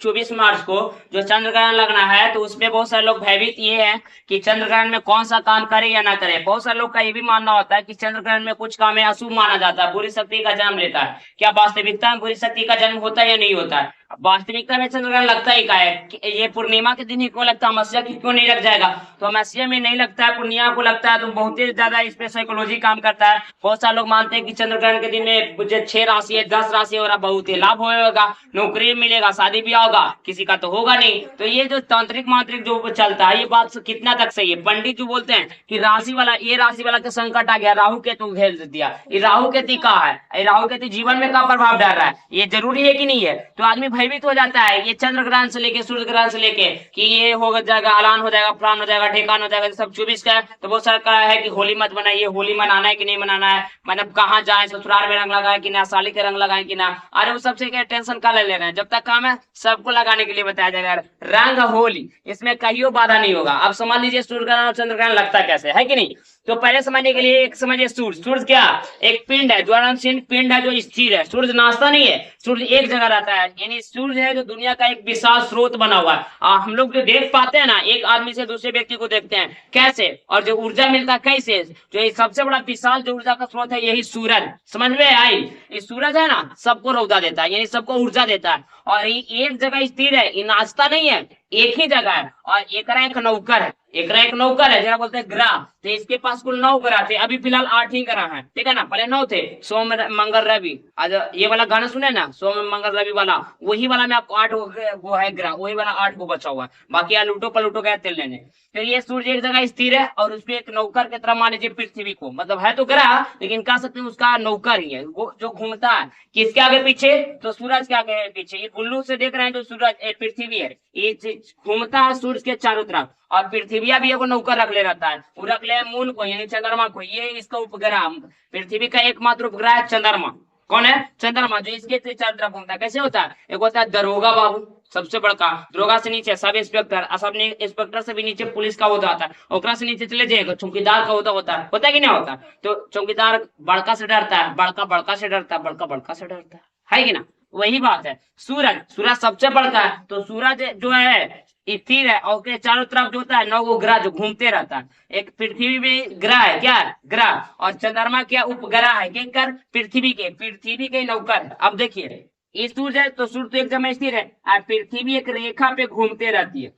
24 मार्च को जो चंद्र ग्रहण लगना है, तो उसमें बहुत सारे लोग भयभीत ये है कि चंद्र ग्रहण में कौन सा काम करे या ना करे। बहुत सारे लोग का ये भी मानना होता है कि चंद्र ग्रहण में कुछ काम है अशुभ माना जाता है, बुरी शक्ति का जन्म लेता है। क्या वास्तविकता में बुरी शक्ति का जन्म होता है या नहीं होता है? वास्तविकता में चंद्र ग्रहण लगता ही का है? ये पूर्णिमा के दिन ही क्यों लगता है, अमावस्या की क्यों नहीं लग जाएगा? तो अमावस्या में नहीं लगता है, पूर्णिमा को लगता है। तो बहुत ही ज्यादा इस पे साइकोलॉजी काम करता है। बहुत सारे लोग मानते हैं कि चंद्र ग्रहण के दिन में जो 6 राशि है, 10 राशि हो रहा, बहुत ही लाभ होगा, नौकरी मिलेगा, शादी ब्याह होगा, किसी का तो होगा नहीं। तो ये जो तांत्रिक मांत्रिक जो चलता है, ये बात कितना तक सही है? पंडित जो बोलते हैं कि राशि वाला, ये राशि वाला के संकट आ गया, राहु केतु घेर दिया, ये राहु केतु का है, ये राहु केतु जीवन में क्या प्रभाव डाल रहा है, ये जरूरी है कि नहीं है? तो आदमी भयभीत हो जाता है ये चंद्र ग्रहण से लेके, सूर्य ग्रहण से लेके, कि ये हो जाएगा, ऐलान हो जाएगा, प्लान हो जाएगा, ठेकान हो जाएगा, सब 24 का है। तो बहुत सारा कहा है कि होली मत बनाइए, होली मनाना है कि नहीं मनाना है, मतलब कहाँ जाए, ससुराल में रंग लगाए कि ना, साली के रंग लगाए कि ना। अरे वो सबसे क्या टेंशन का ले रहे हैं? जब तक काम है सबको लगाने के लिए बताया जाएगा, रंग होली, इसमें कहीं बाधा नहीं होगा। अब समझ लीजिए सूर्य ग्रहण और चंद्र ग्रहण लगता कैसे है कि नहीं? तो पहले समझने के लिए एक समझिए, सूर्य, सूर्य क्या एक पिंड है, ज्वलनशील पिंड है जो स्थिर है। सूर्य नाचता नहीं है, सूर्य एक जगह रहता है, यानी सूर्य है जो दुनिया का एक विशाल स्रोत बना हुआ है। हम लोग जो देख पाते हैं ना, एक आदमी से दूसरे व्यक्ति को देखते हैं कैसे, और जो ऊर्जा मिलता है कैसे, जो ये सबसे बड़ा विशाल जो ऊर्जा का स्रोत है यही सूरज। समझ में आई? ये सूरज है ना, सबको रौदा देता है, यानी सबको ऊर्जा देता है, और ये एक जगह स्थिर है, ये नाचता नहीं है, एक ही जगह है, और एक नौकर है, एक नौकर है, जरा बोलते हैं ग्रह। तो इसके पास कुल 9 ग्रह थे, अभी फिलहाल 8 ही ग्रह हैं, ठीक है ना? पहले 9 थे, सोम मंगल रवि। आज ये वाला गाना सुने ना, सोम मंगल रवि वाला, वही वाला में आपको 8 वो है ग्रह, वही वाला 8 को बचा हुआ है, बाकी लूटो पलूटो गए तेल लेने। फिर ये सूर्य एक जगह स्थिर है, और उसपे एक नौकर की तरह मान लीजिए पृथ्वी को, मतलब है तो ग्रह लेकिन कह सकते हैं उसका नौकर ही है, वो जो घूमता है किसके आगे पीछे, तो सूरज के आगे पीछे। ये उल्लू से देख रहे हैं जो सूरज पृथ्वी है, ये घूमता है सूरज के चारों तरफ, और पृथ्वी भी एगो नौकर रख ले रहता है, वो रख ले मून को यानी चंद्रमा को, ये इसका उपग्रह। पृथ्वी का एकमात्र उपग्रह है चंद्रमा। कौन है? चंद्रमा, जो इसके चारों तरफ घूमता है। कैसे होता है? एक होता है दरोगा बाबू, सबसे बड़का, दरोगा से नीचे सब इंस्पेक्टर, सब इंस्पेक्टर से भी नीचे पुलिस का होता है, ओकरा से नीचे चले जाएगा चौकीदार का होता है कि नहीं होता? तो चौकीदार बड़का से डरता है, बड़का बड़का से डरता है, बड़का बड़का से डरता है कि ना? वही बात है। सूरज, सूरज सबसे बड़का है, तो सूरज जो है स्थिर है, और उसके चारों तरफ जो होता है 9 ग्रह जो घूमते रहता है। एक पृथ्वी भी ग्रह है, क्या है? ग्रह। और चंद्रमा क्या उपग्रह है, क्या कर? पृथ्वी के नौकर है। अब देखिए, ये सूर्य है तो सूर्य तो एक जगह स्थिर है, और पृथ्वी एक रेखा पे घूमते रहती है,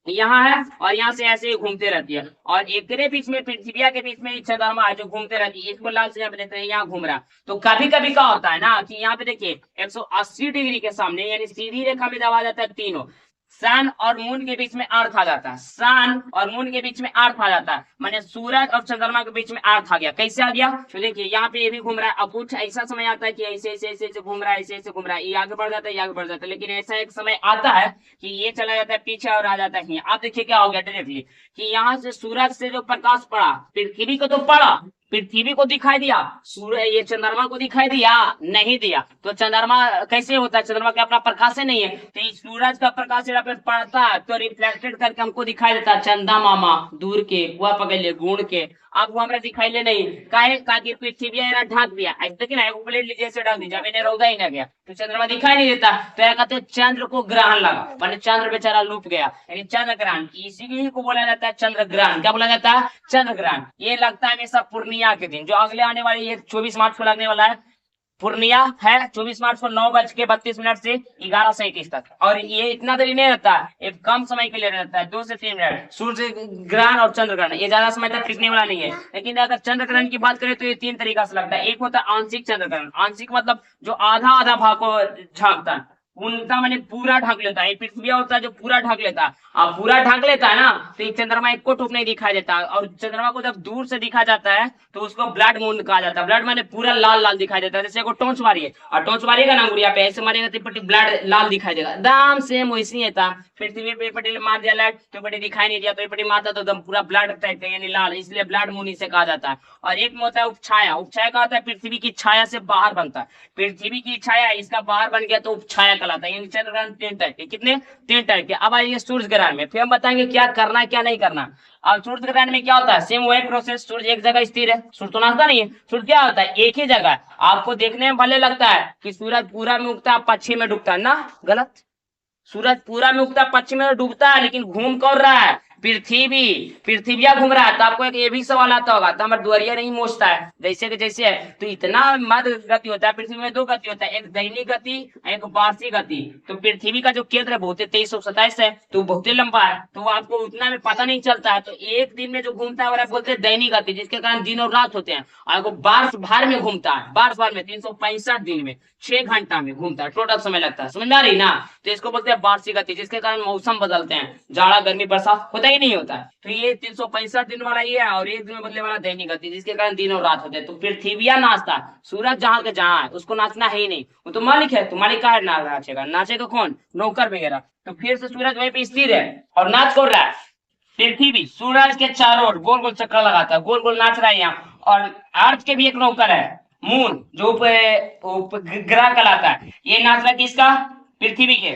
यहाँ है, और यहाँ से ऐसे ही घूमते रहती है, और एक बीच में, पृथ्वी के बीच में चंद्रमा है जो घूमते रहती है। इसको लाल से यहाँ पे देखते हैं, यहाँ घूम रहा। तो कभी कभी क्या होता है ना कि यहाँ पे देखिए 180 डिग्री के सामने, यानी सीधी रेखा में दबा जाता है तीनों, सन और मून के बीच में अर्थ आ जाता है, सन और मून के बीच में अर्थ आ जाता है, माने सूरज और चंद्रमा के बीच में अर्थ आ गया। कैसे आ गया? तो देखिए यहाँ पे ये भी घूम रहा है। अब कुछ ऐसा समय आता है कि ऐसे ऐसे ऐसे ऐसे घूम रहा है, ऐसे ऐसे घूम रहा है, ये आगे बढ़ जाता है, ये आगे बढ़ जाता है, लेकिन ऐसा एक समय आता है कि ये चला जाता है पीछे और आ जाता है। आप देखिए क्या हो गया डायरेक्टली, कि यहाँ से सूरज से जो प्रकाश पड़ा पृथ्वी को तो पड़ा, पृथ्वी को दिखाई दिया, सूर्य ये चंद्रमा को दिखाई दिया नहीं दिया। तो चंद्रमा कैसे होता है? चंद्रमा का अपना प्रकाश नहीं है, तो इस सूरज का प्रकाश यहाँ पे पड़ता है तो रिफ्लेक्टेड करके हमको दिखाई देता है चंदा मामा दूर के, कुआ पकड़ ले गुण के। अब वो हमें दिखाई ले नहीं, काहे? कि पृथ्वी ढाक दिया, देखिए ना, प्लेट लीजिए से डाल दीजिए, मैंने रौदा ही ना गया तो चंद्रमा दिखाई नहीं देता। तो यह कहते हैं चंद्र को ग्रहण लगा, माने चंद्र बेचारा लुट गया, यानी चंद्र ग्रहण। इसी को बोला जाता है चंद्र ग्रहण। क्या बोला जाता है? चंद्र ग्रहण। ये लगता है हमेशा पूर्णिया के दिन, जो अगले आने वाले ये 24 मार्च को लगने वाला है। पूर्णिया है 24 मार्च को 9:32 से 11:37 तक, और ये इतना देरी नहीं रहता, एक कम समय के लिए रहता है, 2 से 3 मिनट। सूर्य ग्रहण और चंद्र ग्रहण ये ज्यादा समय तक टिकने वाला नहीं है। लेकिन अगर चंद्र ग्रहण की बात करें तो ये 3 तरीका से लगता है। एक होता है आंशिक चंद्र ग्रहण, आंशिक मतलब जो आधा आधा भाग को झांकता है, उनका मैंने पूरा ढक लेता है। पृथ्वी होता है जो पूरा ढक लेता है, अब पूरा ढक लेता है ना, तो ये चंद्रमा एक को टूक नहीं दिखाई देता। और चंद्रमा को जब दूर से दिखा जाता है तो उसको ब्लड मून कहा जाता है। ब्लड माने पूरा लाल लाल दिखाई देता है, जैसे को टॉर्च मारिए और टॉर्च मारिएगा ना गुड़िया पे, ऐसे मारिएगा तो ब्लड लाल दिखाई देगा, एकदम सेम वैसे ही था। पृथ्वी पे पटी मार दिया लाइट तो पटी दिखाई नहीं दिया, तो पटी मारता तो एकदम पूरा ब्लड टाइप का यानी लाल, इसलिए ब्लड मून इसे कहा जाता है। और एक में होता है उपछाया, उपछाया का होता है पृथ्वी की छाया से बाहर बनता है, पृथ्वी की छाया इसका बाहर बन गया तो उपछाया कहलाता है। यानी चंद्र 3 टाइप के, कितने? 3 टाइप के। अब आइए सूर्य ग्रहण में, फिर हम बताएंगे क्या करना है क्या नहीं करना। अब सूर्य ग्रहण में क्या होता है? सेम वही प्रोसेस, सूर्य एक जगह स्थिर है, सूर्य तो नाचता नहीं है, सूर्य क्या होता है? एक ही जगह। आपको देखने में भले लगता है कि सूरज पूरा में उगता है पश्चिम में डूबता है ना, गलत। सूरज पूरा में उगता, पश्चिम में डूबता है, लेकिन घूम कौन रहा है? पृथ्वी घूम रहा है। तो आपको एक ये भी सवाल आता होगा, तो हमारा दुआरिया नहीं मोचता है जैसे कि जैसे है, तो इतना मद गति होता है। पृथ्वी में दो गति होता है, एक दैनिक गति, एक वार्षिक गति। तो पृथ्वी का जो केंद्र है बहुत 2327 है, तो बहुत लंबा है, तो वो आपको उतना में पता नहीं चलता है। तो एक दिन में जो घूमता है वो बोलते हैं दैनिक गति, जिसके कारण दिन और रात होते हैं। और वो बार्ष भर में घूमता है, बार्ष भर में 365 दिन में 6 घंटा में घूमता है, टोटल समय लगता है। समझ में आ रही ना? तो इसको बोलते हैं वार्षिक गति, जिसके कारण मौसम बदलते हैं, जाड़ा गर्मी बरसात होता ही नहीं होता है। तो ये 365 दिन वाला ये है, और एक दिन में बदले वाला दैनिक गति, जिसके कारण दिन और रात होते हैं। तो पृथ्वी नाचता, सूरज जहाँ के जहाँ है, उसको नाचना है ही नहीं। वो तो मालिक है, तो मालिक का नाचेगा, नाचेगा कौन? नौकर वगैरह। तो फिर से सूरज वहीं पे स्थिर है और नाच कौन रहा है? पृथ्वी सूरज के चारों ओर गोल गोल चक्कर लगाता है, गोल गोल नाच रहा है यहाँ। और अर्थ के भी एक नौकर है, मून, जो ग्रह कहलाता है, ये नाच रहा है किसका? पृथ्वी के।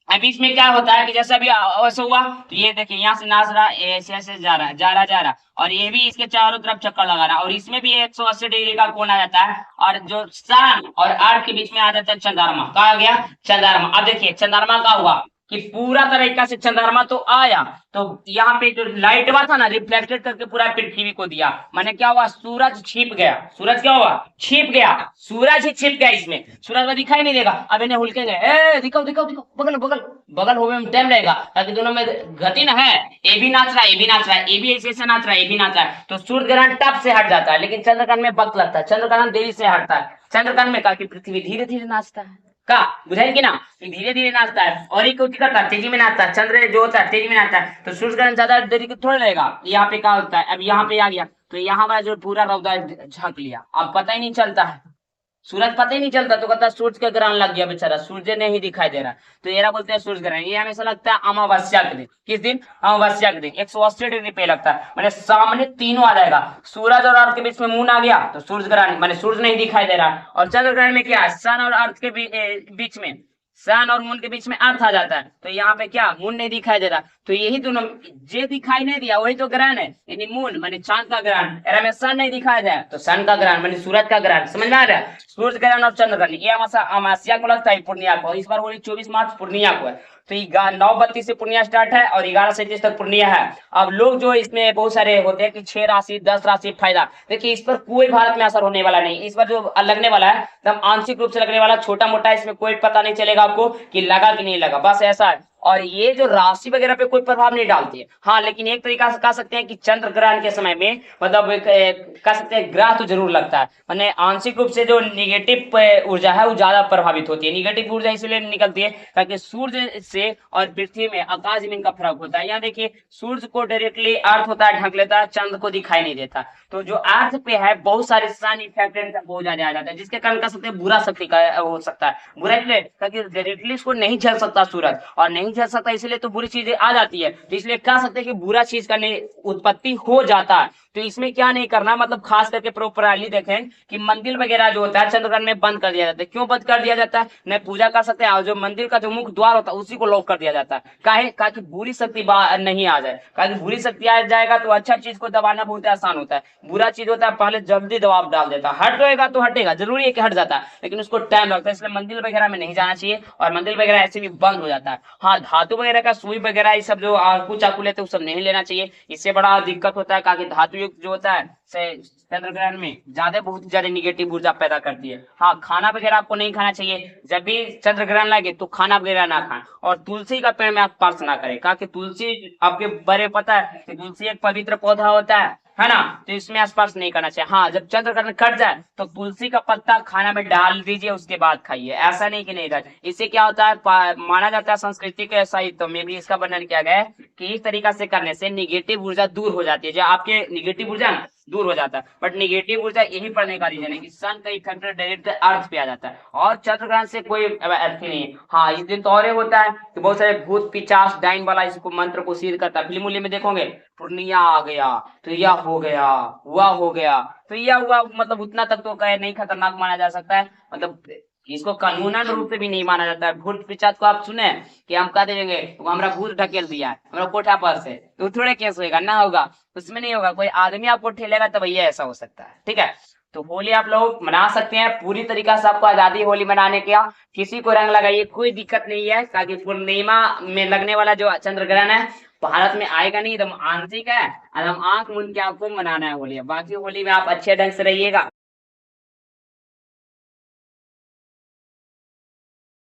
अब इसमें क्या होता है कि जैसा अभी ऐसा हुआ, तो ये देखिए यहाँ से नाच रहा है, ऐसे ऐसे जा रहा है, जा रहा जा रहा, और ये भी इसके चारों तरफ चक्कर लगा रहा है, और इसमें भी 180 डिग्री का कोण आ जाता है। और जो सन और अर्थ के बीच में आ जाता है चंद्रमा। कहा गया? चंद्रमा। अब देखिए चंद्रमा का हुआ कि पूरा तरीका से चंद्रमा तो आया, तो यहाँ पे जो लाइट हुआ था ना, रिफ्लेक्टेड करके पूरा पृथ्वी को दिया। माने क्या हुआ? सूरज छिप गया। सूरज क्या हुआ? छिप गया। सूरज ही छिप गया इसमें, सूरज में दिखाई नहीं देगा। अब इन्हें हुलके गए, दिखाओ दिखाओ दिखाओ, बगल बगल बगल होने में टाइम लगेगा, ताकि दोनों में गति ना है। ये भी नाच रहा है, ये भी नाच रहा है, ये भी ऐसे ऐसे नाच रहा है, ये भी नाच रहा है। तो सूर्य ग्रहण टप से हट जाता है, लेकिन चंद्रग्रहण में वक्त लगता है। चंद्रग्रहण देरी से हटता है। चंद्रग्रहण में कहा कि पृथ्वी धीरे धीरे नाचता है, का बुझाएंगे ना, धीरे धीरे नाचता है। और एक करता है तेजी में नाचता है, चंद्र जो होता है तेजी में नाचता है। तो सूर्य ग्रहण ज्यादा देरी थोड़ा रहेगा। यहाँ पे क्या होता है, अब यहाँ पे आ गया, तो यहाँ वाला जो पूरा रौदा झांक लिया, अब पता ही नहीं चलता है, सूरज पता ही नहीं चलता। तो कहता है सूरज का ग्रहण लग गया बेचारा, सूर्य नहीं दिखाई दे रहा। तो ये बोलते हैं सूर्य ग्रहण। ये हमेशा लगता है अमावस्या के दिन। किस दिन? अमावस्या के दिन 180 डिग्री पे लगता है, मैंने सामने तीनों आ जाएगा। सूरज और अर्थ के बीच में मून आ गया तो सूर्य ग्रहण, मैंने सूर्य नहीं दिखाई दे रहा। और चंद्र ग्रहण में क्या है? सन और अर्थ के बीच में, सन और मून के बीच में अर्थ आ जाता है, तो यहाँ पे क्या? मून नहीं दिखाई दे रहा। तो यही दोनों जे दिखाई नहीं दिया वही तो ग्रहण है, यानी मून माने चांद का ग्रहण। अरे में सन नहीं दिखाया जाए तो सन का ग्रहण माने सूरज का ग्रहण। समझ में आ रहा है? सूर्य ग्रहण और चंद्र ग्रहण ये अमावस्या को लगता है, पूर्णिया को। इस बार होली 24 मार्च पूर्णिया को है। तो 9:32 से पूर्णिया स्टार्ट है और 11:37 तक पूर्णिया है। अब लोग जो इसमें बहुत सारे होते हैं कि 6 राशि 10 राशि फायदा, देखिए इस पर कोई भारत में असर होने वाला नहीं। इस पर जो लगने वाला है एकदम आंशिक रूप से लगने वाला, छोटा मोटा, इसमें कोई पता नहीं चलेगा आपको कि लगा कि नहीं लगा, बस ऐसा है। और ये जो राशि वगैरह पे कोई प्रभाव नहीं डालती है। हाँ, लेकिन एक तरीका से कह सकते हैं कि चंद्र ग्रहण के समय में मतलब कह सकते हैं ग्रह तो जरूर लगता है, माने आंशिक रूप से जो निगेटिव ऊर्जा है वो ज्यादा प्रभावित होती है। निगेटिव ऊर्जा इसलिए निकलती है ताकि सूर्य से और पृथ्वी में आकाश जमीन का फर्क होता है। यहाँ देखिए सूर्य को डायरेक्टली अर्थ होता है ढक लेता है, चंद्र को दिखाई नहीं देता। तो जो अर्थ पे है बहुत सारे सन इफेक्ट बहुत ज्यादा आ जाता है, जिसके कारण कह सकते हैं बुरा शक्ति का हो सकता है। बुरा इसलिए ताकि डायरेक्टली इसको नहीं झेल सकता सूरज, और नहीं झेल सकता इसलिए तो बुरी चीजें आ जाती है। तो इसलिए कह सकते हैं कि बुरा चीज का उत्पत्ति हो जाता है। तो इसमें क्या नहीं करना, मतलब खास करके प्रॉपरली देखें कि मंदिर वगैरह जो होता है चंद्रग्रहण में बंद कर दिया जाता है। क्यों बंद कर दिया जाता है? न पूजा कर सकते हैं, और जो मंदिर का जो मुख्य द्वार होता है उसी को लॉक कर दिया जाता है। काहे? ताकि बुरी शक्ति नहीं आ जाए। ताकि बुरी शक्ति आ जाएगा तो अच्छा चीज को दबाना बहुत आसान होता है। बुरा चीज होता है पहले जल्दी दबाव डाल देता है, हट जाएगा तो हटेगा, जरूरी है कि हट जाता है, लेकिन उसको टाइम लगता है। इसलिए मंदिर वगैरह में नहीं जाना चाहिए, और मंदिर वगैरह ऐसे भी बंद हो जाता है। हाँ, धातु वगैरह का सुई वगैरह ये सब जो आकू चाकू लेते हैं वो सब नहीं लेना चाहिए, इससे बड़ा दिक्कत होता है। क्योंकि धातु युक्त जो होता है चंद्र ग्रहण में बहुत ज्यादा निगेटिव ऊर्जा पैदा करती है। हाँ, खाना वगैरह आपको नहीं खाना चाहिए, जब भी चंद्र ग्रहण लगे तो खाना वगैरह ना खाएं, और तुलसी का पेड़ में आप स्पर्श ना करें। क्योंकि तुलसी आपके बड़े पता है कि तुलसी एक पवित्र पौधा होता है ना, तो इसमें स्पर्श नहीं करना चाहिए। हाँ, जब चंद्र ग्रहण कट जाए तो तुलसी का पत्ता खाना में डाल दीजिए, उसके बाद खाइए, ऐसा नहीं कि नहीं रहे। इससे क्या होता है, माना जाता है संस्कृति के साहित्य में भी इसका वर्णन किया गया है कि इस तरीका से करने से निगेटिव ऊर्जा दूर हो जाती है। जो आपके निगेटिव ऊर्जा दूर हो जाता है, बट निगेटिव ऊर्जा यही पढ़ने का रीजन है कि सन का इफेक्ट डायरेक्ट अर्थ पे आ जाता है, और चंद्र ग्रहण से कोई अर्थ नहीं है। हाँ, इस दिन तो और होता है कि बहुत सारे भूत पिचास डाइन वाला इसको मंत्र को सिद्ध करता है। फिल्म उल्ली में देखोगे पूर्णिया आ गया तो यह हो गया, हुआ हो गया तो यह हुआ, मतलब उतना तक तो नहीं खतरनाक माना जा सकता है। मतलब इसको कानूनन रूप से भी नहीं माना जाता है। भूत पिचाच को आप सुने कि हम कह देंगे हमारा भूत ढकेल दिया है हमारा कोठा पर से, तो थोड़े केस होगा ना, होगा उसमें नहीं होगा। कोई आदमी आपको ठेलेगा तब ये ऐसा हो सकता है। ठीक है, तो होली आप लोग मना सकते हैं पूरी तरीका से, आपको आजादी होली मनाने का। किसी को रंग लगाइए, कोई दिक्कत नहीं है, ताकि पूर्णिमा में लगने वाला जो चंद्र ग्रहण है भारत में आएगा नहीं, एकदम आंशिक है। और हम आंख मूंद के आपको मनाना है होली। बाकी होली में आप अच्छे ढंग से रहिएगा।